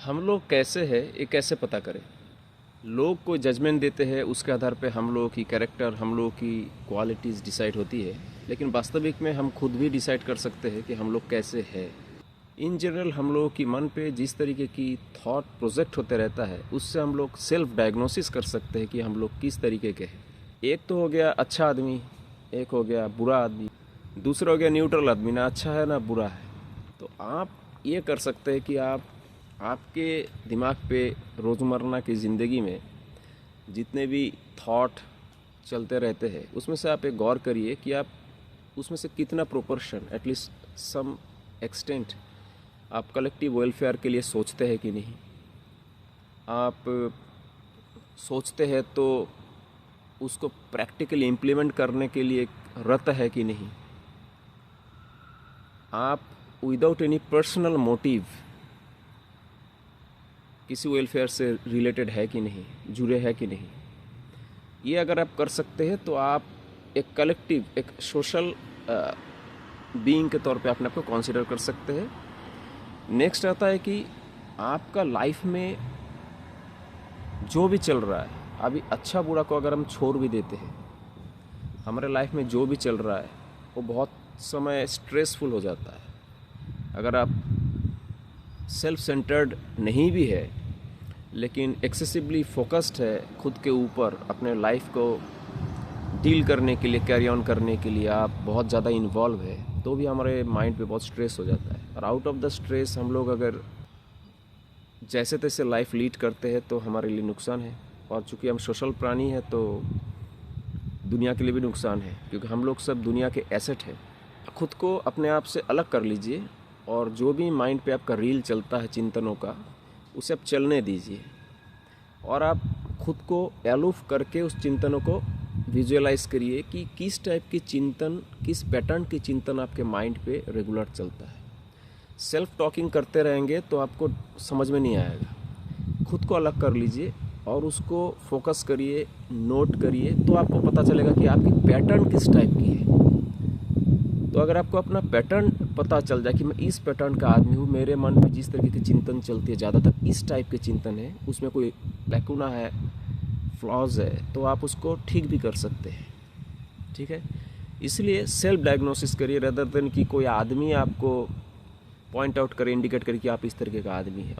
हम लोग कैसे हैं ये कैसे पता करें। लोग कोई जजमेंट देते हैं, उसके आधार पे हम लोगों की कैरेक्टर, हम लोगों की क्वालिटीज़ डिसाइड होती है। लेकिन वास्तविक में हम खुद भी डिसाइड कर सकते हैं कि हम लोग कैसे हैं। इन जनरल हम लोगों की मन पे जिस तरीके की थॉट प्रोजेक्ट होते रहता है, उससे हम लोग सेल्फ डायग्नोसिस कर सकते हैं कि हम लोग किस तरीके के हैं। एक तो हो गया अच्छा आदमी, एक हो गया बुरा आदमी, दूसरा हो गया न्यूट्रल आदमी, ना अच्छा है ना बुरा है। तो आप ये कर सकते हैं कि आप आपके दिमाग पे रोज़मर्रा की ज़िंदगी में जितने भी थॉट चलते रहते हैं, उसमें से आप एक गौर करिए कि आप उसमें से कितना प्रोपोर्शन, एटलीस्ट सम एक्सटेंट, आप कलेक्टिव वेलफेयर के लिए सोचते हैं कि नहीं। आप सोचते हैं तो उसको प्रैक्टिकली इम्प्लीमेंट करने के लिए रत है कि नहीं। आप विदाउट एनी पर्सनल मोटिव किसी वेलफेयर से रिलेटेड है कि नहीं, जुड़े है कि नहीं। ये अगर आप कर सकते हैं तो आप एक कलेक्टिव, एक सोशल बीइंग के तौर पे अपने आप को कंसिडर कर सकते हैं। नेक्स्ट आता है कि आपका लाइफ में जो भी चल रहा है, अभी अच्छा बुरा को अगर हम छोड़ भी देते हैं, हमारे लाइफ में जो भी चल रहा है वो बहुत समय स्ट्रेसफुल हो जाता है। अगर आप सेल्फ सेंटर्ड नहीं भी है लेकिन एक्सेसिवली फोकस्ड है खुद के ऊपर, अपने लाइफ को डील करने के लिए, कैरी ऑन करने के लिए आप बहुत ज़्यादा इन्वॉल्व है, तो भी हमारे माइंड पे बहुत स्ट्रेस हो जाता है। और आउट ऑफ द स्ट्रेस हम लोग अगर जैसे तैसे लाइफ लीड करते हैं तो हमारे लिए नुकसान है। और चूँकि हम सोशल प्राणी हैं तो दुनिया के लिए भी नुकसान है, क्योंकि हम लोग सब दुनिया के एसेट हैं। खुद को अपने आप से अलग कर लीजिए और जो भी माइंड पे आपका रील चलता है चिंतनों का, उसे आप चलने दीजिए और आप खुद को एलूफ करके उस चिंतनों को विजुअलाइज करिए कि किस टाइप की चिंतन, किस पैटर्न की चिंतन आपके माइंड पे रेगुलर चलता है। सेल्फ टॉकिंग करते रहेंगे तो आपको समझ में नहीं आएगा। खुद को अलग कर लीजिए और उसको फोकस करिए, नोट करिए, तो आपको पता चलेगा कि आपकी पैटर्न किस टाइप की है। तो अगर आपको अपना पैटर्न पता चल जाए कि मैं इस पैटर्न का आदमी हूँ, मेरे मन में जिस तरीके की चिंतन चलती है ज़्यादातर इस टाइप के चिंतन है, उसमें कोई लैकुना है, फ्लॉज है, तो आप उसको ठीक भी कर सकते हैं। ठीक है, इसलिए सेल्फ डायग्नोसिस करिए रेदर देन कि कोई आदमी आपको पॉइंट आउट करे, इंडिकेट करे कि आप इस तरीके का आदमी है।